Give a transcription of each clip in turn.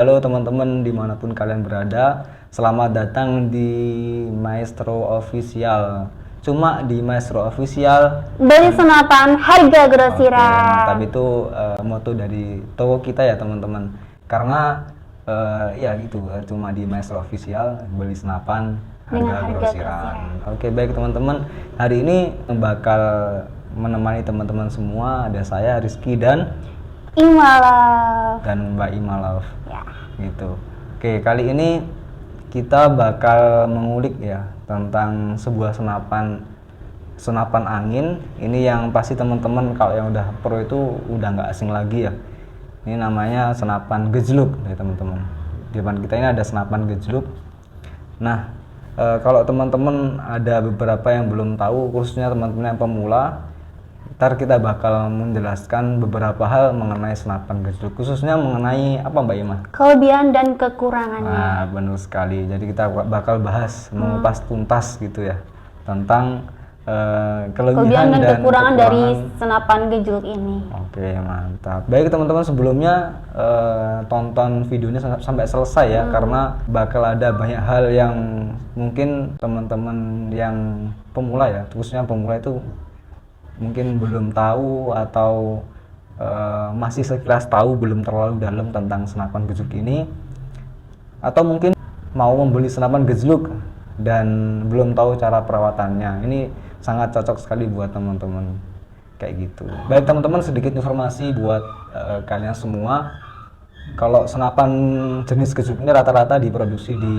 Halo teman-teman dimanapun kalian berada, selamat datang di Maestro Official. Cuma di Maestro Official Beli senapan harga Oke, grosiran. mantap itu moto dari toko kita ya teman-teman. Karena ya gitu, cuma di Maestro Official beli senapan Dengan harga harga grosiran. Oke, baik teman-teman. Hari ini bakal menemani teman-teman semua. Ada saya Rizky dan Imalaf. Mbak Imalaf. Ya. Gitu. Oke, kali ini kita bakal mengulik ya tentang sebuah senapan angin. Ini yang pasti teman-teman kalau yang udah pro itu udah nggak asing lagi ya. Ini namanya senapan gejluk ya teman-teman. Di depan kita ini ada senapan gejluk. Nah, kalau teman-teman ada beberapa yang belum tahu, khususnya teman-teman yang pemula, ntar kita bakal menjelaskan beberapa hal mengenai senapan gejluk, khususnya mengenai apa Mbak Ima? Kelebihan dan kekurangannya. Nah, benar sekali. Jadi kita bakal bahas mengupas tuntas gitu ya tentang Kelebihan dan kekurangan dari senapan gejluk ini. Oke, mantap. Baik teman-teman, sebelumnya tonton videonya sampai selesai ya, karena bakal ada banyak hal yang mungkin teman-teman yang pemula ya, khususnya pemula itu mungkin belum tahu atau masih sekilas tahu, belum terlalu dalam tentang senapan gejluk ini, atau mungkin mau membeli senapan gejluk dan belum tahu cara perawatannya. Ini sangat cocok sekali buat teman-teman kayak gitu. Baik teman-teman, sedikit informasi buat kalian semua. Kalau senapan jenis gejluk ini rata-rata diproduksi di,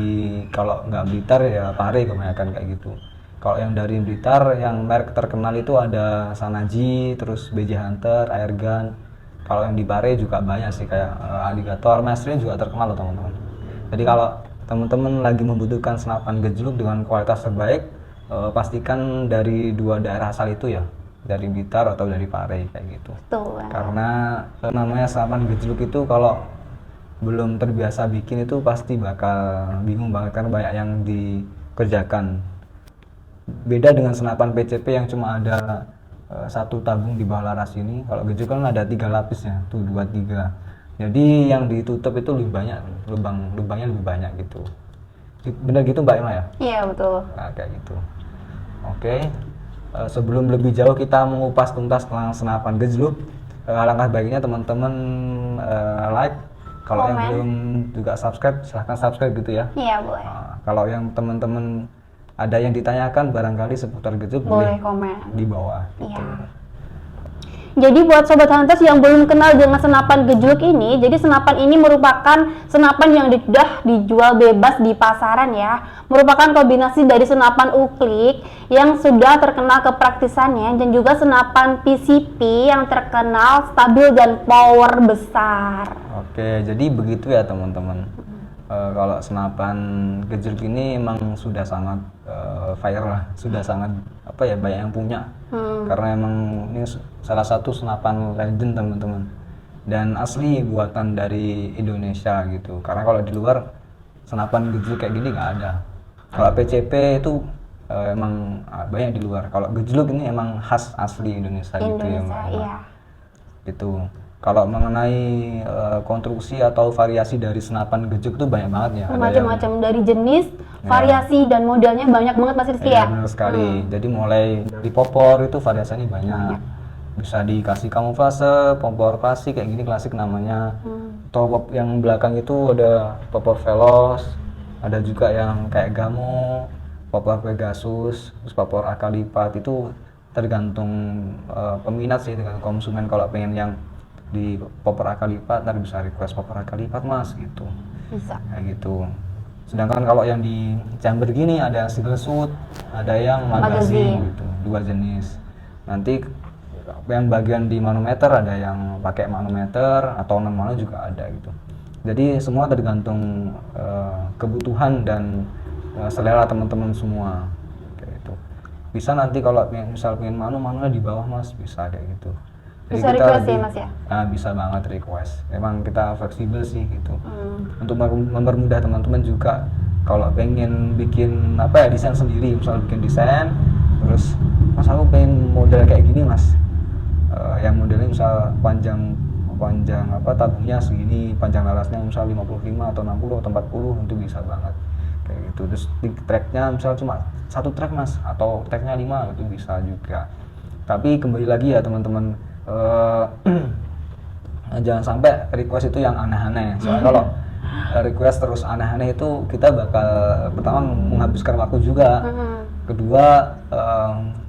kalau nggak Blitar ya Pare kebanyakan kayak gitu. Kalau yang dari Blitar, yang merek terkenal itu ada Sanaji, terus BJ Hunter, Airgun. Kalau yang di Pare juga banyak sih, kayak Alligator, Mastrin juga terkenal loh teman-teman. Jadi kalau teman-teman lagi membutuhkan senapan gejluk dengan kualitas terbaik, pastikan dari dua daerah asal itu ya, dari Blitar atau dari Pare kayak gitu. Tuh. Karena namanya senapan gejluk itu kalau belum terbiasa bikin itu pasti bakal bingung banget, kan banyak yang dikerjakan. Beda dengan senapan PCP yang cuma ada satu tabung di bawah laras ini. Kalau gejluk kan ada 3 lapisnya, tuh 2, 3. Jadi yang ditutup itu lebih banyak, lubangnya lebih banyak gitu. Bener gitu Mbak Ima ya? Iya, betul. Nah, kayak gitu. Oke. Sebelum lebih jauh kita mengupas tuntas tentang senapan gejluk, alangkah baiknya teman-teman like. Kalau yang belum juga subscribe, silahkan subscribe gitu ya. Iya, boleh. Kalau yang teman-teman ada yang ditanyakan barangkali seputar gejluk, Boleh komen di bawah gitu. Iya. Jadi buat Sobat Hunters yang belum kenal dengan senapan gejluk ini, jadi senapan ini merupakan senapan yang sudah dijual bebas di pasaran ya. Merupakan kombinasi dari senapan uklik yang sudah terkenal kepraktisannya dan juga senapan PCP yang terkenal stabil dan power besar. Oke, jadi begitu ya teman-teman. Kalau senapan gejluk ini emang sudah sangat viral lah, sudah sangat apa ya, banyak yang punya. Karena emang ini salah satu senapan legend teman-teman, dan asli buatan dari Indonesia gitu. Karena kalau di luar senapan gejluk kayak gini nggak ada. Kalau PCP itu emang banyak di luar. Kalau gejluk ini emang khas asli Indonesia gitu ya Mbak. Iya. Gitu. Kalau mengenai konstruksi atau variasi dari senapan gejluk itu banyak banget ya. Macam-macam dari jenis, variasi dan modelnya banyak banget Mas Rizky ya. Benar sekali. Jadi mulai dari popor itu variasinya banyak. Bisa dikasih kamuflase, popor klasik kayak gini, klasik namanya. Atau yang belakang itu ada popor velos, ada juga yang kayak gamo, popor Pegasus, terus popor akalipat. Itu tergantung peminat sih, tergantung konsumen. Kalau pengen yang di popor akalipat, ntar bisa request popor akalipat mas gitu. Bisa. Kayak gitu. Sedangkan kalau yang di chamber gini ada yang single shoot, ada yang magazine gitu, 2 jenis. Nanti yang bagian di manometer ada yang pakai manometer atau non mano juga ada gitu. Jadi semua tergantung kebutuhan dan selera teman-teman semua kayak gitu. Bisa nanti kalau misal pengen manonya di bawah mas, bisa kayak gitu. Jadi Bisa request ya mas ya? Nah, bisa banget request. Emang kita fleksibel sih gitu. Untuk mempermudah teman-teman juga kalau pengen bikin apa ya, desain sendiri, misal bikin desain, terus mas aku pengen model kayak gini mas, yang modelnya misal panjang panjang tabungnya segini, panjang larasnya misal 55 atau 60 atau 40 itu bisa banget kayak gitu. Terus di tracknya misal cuma satu track mas atau tracknya 5 itu bisa juga. Tapi kembali lagi ya teman-teman, jangan sampai request itu yang aneh-aneh. Soalnya kalau request terus aneh-aneh itu kita bakal pertama menghabiskan waktu juga. Kedua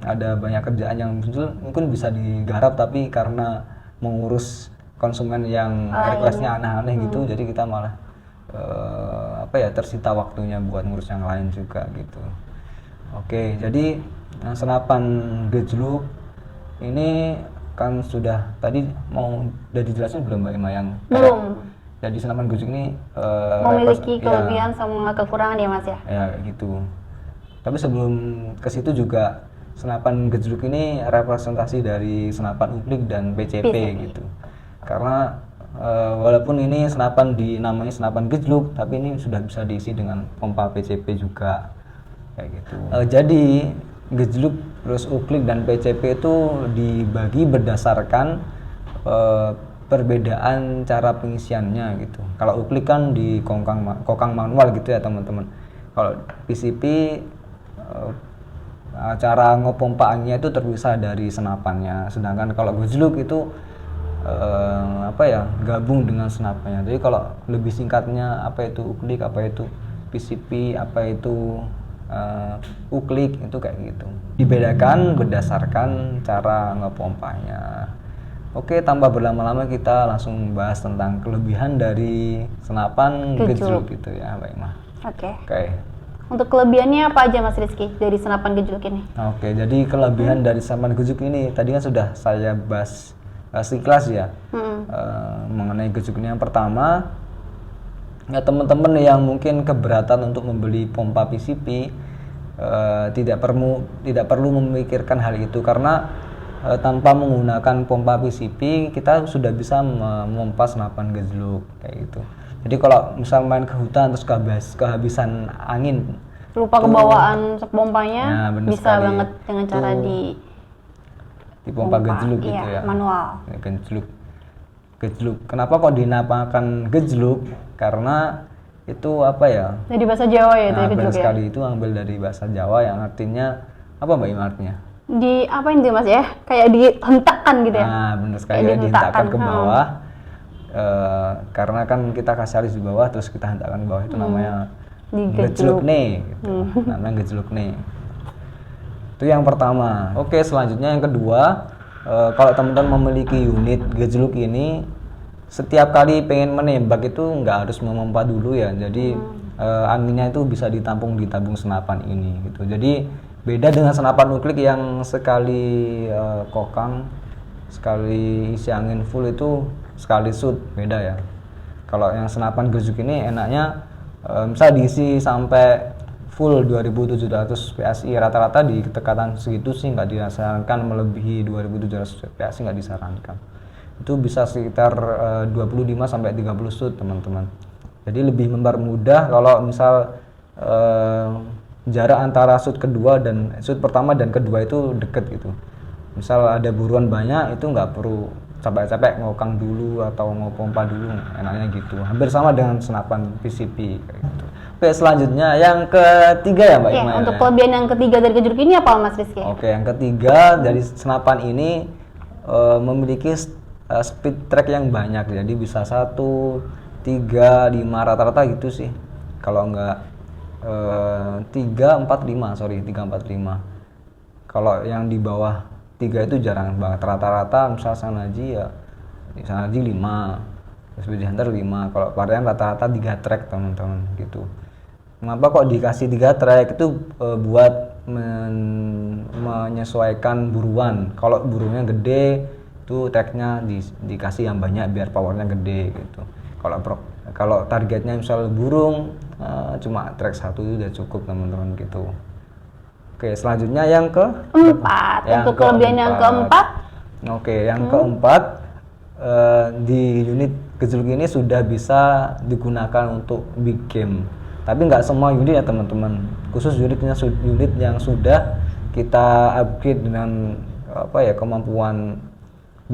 ada banyak kerjaan yang mungkin bisa digarap tapi karena mengurus konsumen yang requestnya aneh-aneh gitu, jadi kita malah tersita waktunya buat ngurus yang lain juga gitu. Oke, jadi senapan gejluk ini kan sudah tadi udah dijelasin belum Mbak Ima yang belum. Jadi senapan gejluk ini memiliki kelebihan sama kekurangan ya mas ya? Ya gitu. Tapi sebelum ke situ juga senapan gejluk ini representasi dari senapan uklik dan PCP gitu. Karena walaupun ini senapan dinamai senapan gejluk, tapi ini sudah bisa diisi dengan pompa PCP juga kayak gitu. Jadi gejluk terus uklik dan PCP itu dibagi berdasarkan perbedaan cara pengisiannya gitu. Kalau uklik kan di kokang manual gitu ya teman-teman. Kalau PCP cara ngepompaannya itu terpisah dari senapannya, sedangkan kalau gejluk itu gabung dengan senapannya. Jadi kalau lebih singkatnya apa itu uklik, apa itu PCP, apa itu uklik, itu kayak gitu. Dibedakan berdasarkan cara ngepompanya. Oke, tanpa berlama-lama kita langsung bahas tentang kelebihan dari senapan gejluk gitu ya Mbak Ima. Oke. Untuk kelebihannya apa aja Mas Rizky dari senapan gejluk ini? Oke, jadi kelebihan dari senapan gejluk ini tadi kan sudah saya bahas sekilas ya mengenai gejluk ini. Yang pertama, ya teman-teman yang mungkin keberatan untuk membeli pompa PCP tidak perlu memikirkan hal itu karena tanpa menggunakan pompa PCP kita sudah bisa memompa senapan gejluk kayak gitu. Jadi kalau misal main ke hutan terus kehabisan angin, lupa kebawaan pompanya, bisa sekali. banget dengan cara di pompa gejluk gitu ya. Manual. Gejluk. Kenapa kok dinamakan gejluk? Karena itu Dari bahasa Jawa ya itu gejluk ya. Sekali itu ambil dari bahasa Jawa yang artinya apa Mbak Ima artinya? Di apain tuh Mas ya? Kayak dihentakkan gitu ya. Nah, benar sekali ya, dihentakkan ke bawah. Karena kan kita kasih alis di bawah terus kita hentakkan ke bawah itu namanya gejluk nih gitu. Namanya gejluk nih. Itu yang pertama. Oke, selanjutnya yang kedua, kalau teman-teman memiliki unit gejluk ini setiap kali pengen menembak itu nggak harus memompa dulu ya. Jadi anginnya itu bisa ditampung di tabung senapan ini gitu. Jadi beda dengan senapan uklik yang sekali kokang, sekali isi angin full itu sekali shoot, beda ya. Kalau yang senapan gejluk ini enaknya misal diisi sampai full 2700 PSI, rata-rata di tekanan segitu sih nggak disarankan melebihi 2700 PSI, nggak disarankan. Itu bisa sekitar 25 sampai 30 shoot teman-teman. Jadi lebih mempermudah kalau misal jarak antara shoot pertama dan kedua itu deket gitu. Misal ada buruan banyak itu nggak perlu capek-capek ngokang dulu atau ngopompa dulu, enaknya gitu. Hampir sama dengan senapan PCP kayak gitu. Oke, selanjutnya yang ketiga ya Mbak Ima. Untuk kelebihan yang ketiga dari gejluk ini apa Mas Rizky? Oke, yang ketiga dari senapan ini memiliki speed track yang banyak, jadi bisa 1, 3, 5 rata-rata gitu sih. Kalau enggak 3, 4, 5. Kalau yang di bawah 3 itu jarang banget. Rata-rata misal Sanaji 5, terus Speedy Hunter 5. Kalau varian rata-rata 3 track teman-teman gitu. Kenapa kok dikasih 3 track itu buat menyesuaikan buruan. Kalau buruannya gede itu tracknya dikasih yang banyak biar powernya gede gitu. Kalau targetnya misal burung cuma track 1 itu udah cukup teman-teman gitu. Oke, selanjutnya yang keempat. Untuk kelebihan yang keempat. Oke, yang keempat di unit gejluk ini sudah bisa digunakan untuk big game. Tapi nggak semua unit ya teman-teman. Khusus unit yang sudah kita upgrade dengan kemampuan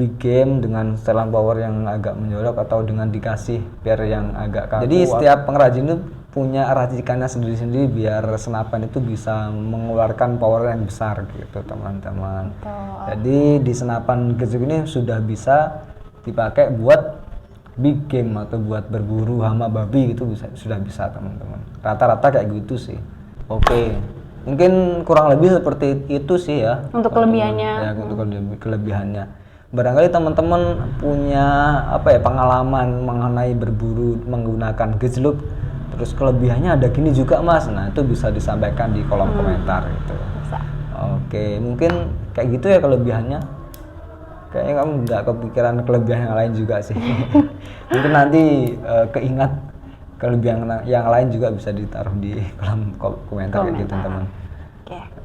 big game dengan setelan power yang agak menjolok atau dengan dikasih biar yang agak kaku. Jadi setiap pengrajin itu punya racikannya sendiri-sendiri biar senapan itu bisa mengeluarkan power yang besar gitu teman-teman. Jadi di senapan gejluk ini sudah bisa dipakai buat big game atau buat berburu hama babi gitu sudah bisa teman-teman. Rata-rata kayak gitu sih. Oke, mungkin kurang lebih seperti itu sih ya. Untuk kelebihannya. Ya, untuk kelebihannya. Barangkali teman-teman punya pengalaman mengenai berburu menggunakan gejluk. Terus kelebihannya ada gini juga mas. Nah itu bisa disampaikan di kolom komentar gitu. Bisa. Oke, mungkin kayak gitu ya kelebihannya. Kayaknya kamu nggak kepikiran kelebihan yang lain juga sih. Mungkin nanti keingat kelebihan yang lain juga bisa ditaruh di kolom komentar kayak gitu teman-teman.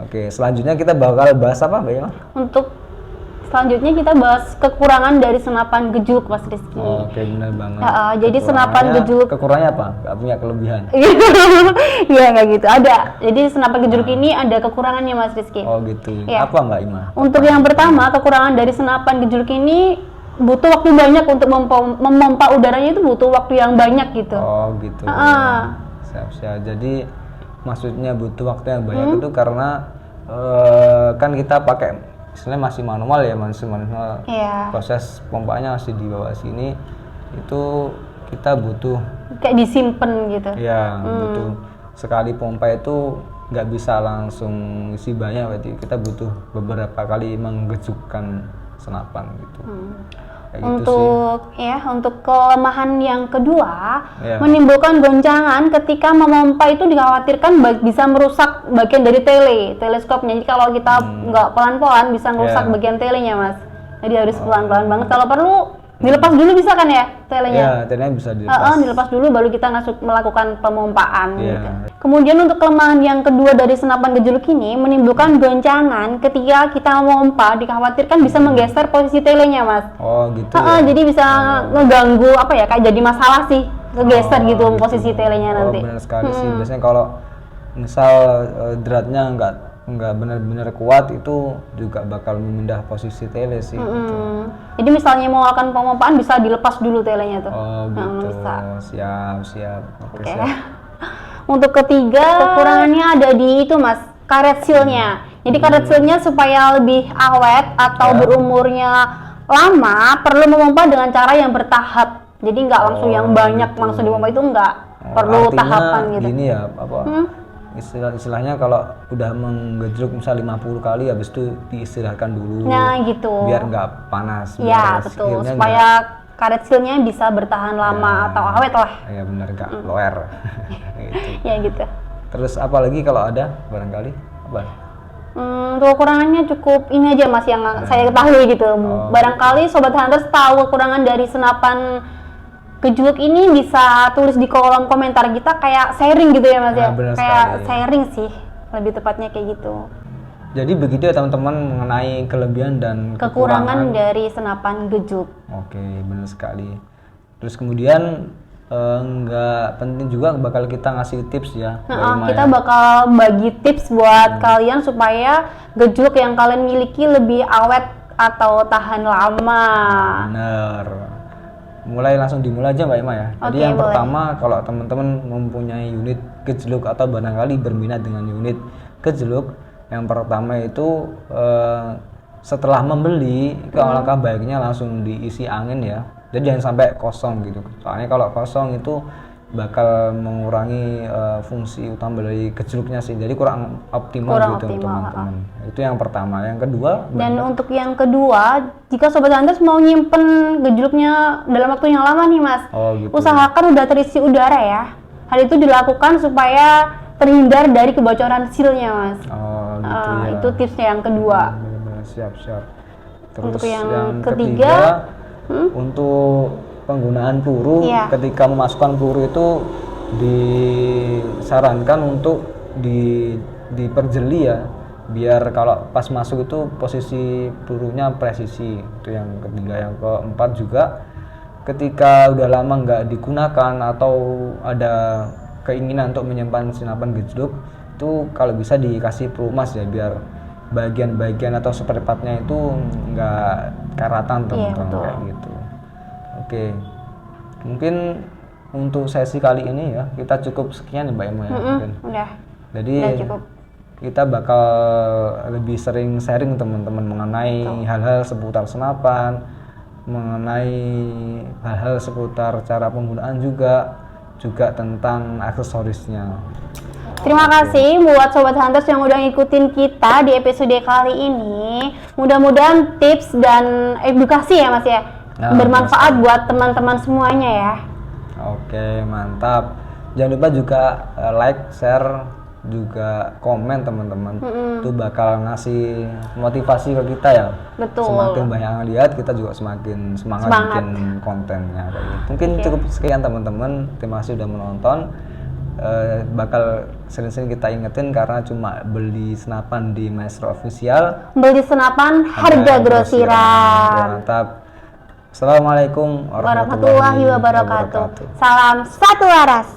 Oke, selanjutnya kita bakal bahas apa Mbak Ima? Untuk selanjutnya kita bahas kekurangan dari senapan gejluk Mas Rizky. Oke, benar banget. Jadi senapan gejluk kekurangannya apa? Nggak punya kelebihan? Iya nggak gitu. Ada. Jadi senapan gejluk ini ada kekurangannya Mas Rizky. Oh gitu. Ya. Apa Mbak Ima? Untuk yang pertama, kekurangan dari senapan gejluk ini butuh waktu banyak untuk memompa udaranya, itu butuh waktu yang banyak gitu. Oh gitu. Siap-siap. Jadi maksudnya butuh waktu yang banyak itu karena kan kita pakai istilahnya masih manual ya, manual. Iya. Proses pompanya masih di bawah sini, itu kita butuh kayak disimpan gitu. Ya, butuh sekali pompa itu nggak bisa langsung isi banyak, berarti kita butuh beberapa kali menggejukkan senapan gitu. Gitu untuk kelemahan yang kedua, menimbulkan goncangan ketika memompa itu dikhawatirkan bisa merusak bagian dari teleskopnya. Jadi kalau kita nggak pelan-pelan bisa merusak bagian telenya mas. Jadi harus pelan-pelan banget. Kalau perlu dilepas dulu bisa kan ya telenya? Ya, telenya bisa dilepas. Dilepas dulu baru kita melakukan pemompaan. Gitu. Kemudian untuk kelemahan yang kedua dari senapan gejluk ini menimbulkan goncangan ketika kita memompa, dikhawatirkan bisa menggeser posisi telenya mas. Oh gitu. Jadi bisa ngeganggu kayak jadi masalah sih, kegeser gitu posisi telenya nanti. Benar sekali sih. Biasanya kalau misal dratnya nggak benar-benar kuat itu juga bakal memindah posisi tele sih. Gitu. Jadi misalnya mau akan pemompaan bisa dilepas dulu telenya tuh. Oh gitu. Siap. Oke. Siap. Untuk ketiga, kekurangannya ada di itu mas, karet sealnya. Jadi karet sealnya supaya lebih awet atau berumurnya lama perlu memompa dengan cara yang bertahap. Jadi nggak langsung yang banyak langsung dimompa, itu nggak perlu tahapan gitu. Ini ya istilahnya kalau udah menggejluk misal 50 kali habis itu diistirahatkan dulu. Nah gitu. Biar nggak panas. Iya betul. Supaya karet sealnya bisa bertahan lama atau awet lah. Iya benar, nggak loer. Gitu. Ya gitu. Terus apa lagi kalau ada barangkali? Apa? Kekurangannya cukup ini aja mas yang saya ketahui gitu. Barangkali sobat hunters tahu kekurangan dari senapan gejluk ini, bisa tulis di kolom komentar kita, kayak sharing gitu ya mas ya. Kayak sharing sih lebih tepatnya kayak gitu. Jadi begitu ya teman-teman mengenai kelebihan dan kekurangan dari senapan gejluk. Oke, benar sekali. Terus kemudian nggak penting juga bakal kita ngasih tips ya. Kita bakal bagi tips buat kalian supaya gejluk yang kalian miliki lebih awet atau tahan lama. Bener. Langsung dimulai aja Mbak Ima ya. Jadi yang pertama, kalau teman-teman mempunyai unit gejluk atau barangkali berminat dengan unit gejluk, yang pertama itu setelah membeli, alangkah baiknya langsung diisi angin ya. Jadi jangan sampai kosong gitu. Soalnya kalau kosong itu bakal mengurangi fungsi utama dari gejluknya sih. Jadi kurang optimal gitu teman-teman. Itu yang pertama. Yang kedua. Dan untuk yang kedua, jika sobat hunters mau nyimpen gejluknya dalam waktu yang lama nih mas, usahakan udah terisi udara ya. Hal itu dilakukan supaya terhindar dari kebocoran sealnya mas. Gitu ya. Itu tipsnya yang kedua. Siap. Terus untuk yang ketiga, untuk penggunaan peluru, ketika memasukkan peluru itu disarankan untuk diperjeli ya, biar kalau pas masuk itu posisi pelurunya presisi. Itu yang ketiga. Yang keempat juga, ketika udah lama nggak digunakan atau ada keinginan untuk menyimpan senapan gejluk, itu kalau bisa dikasih pelumas ya, biar bagian-bagian atau spare partnya itu nggak karatan teman-teman, betul. kayak gitu. Oke, mungkin untuk sesi kali ini ya kita cukup sekian ya Mbak Emma ya, mungkin. Udah Jadi cukup. kita bakal lebih sering sharing teman-teman mengenai hal-hal seputar senapan, mengenai hal-hal seputar cara penggunaan juga tentang aksesorisnya. Terima kasih buat Sobat Hunters yang udah ngikutin kita di episode kali ini. Mudah-mudahan tips dan edukasi ya Mas ya, bermanfaat buat teman-teman semuanya ya. Oke, mantap. Jangan lupa juga like, share, juga komen teman-teman. Itu bakal ngasih motivasi ke kita ya. Betul. Semakin banyak yang lihat, kita juga semakin semangat bikin kontennya kayak gitu. Mungkin cukup sekian teman-teman. Terima kasih udah menonton. Bakal sering-sering kita ingetin karena cuma beli senapan di Maestro Official. Beli senapan harga grosiran. Oke, mantap. Assalamualaikum warahmatullahi wabarakatuh. Salam satu waras.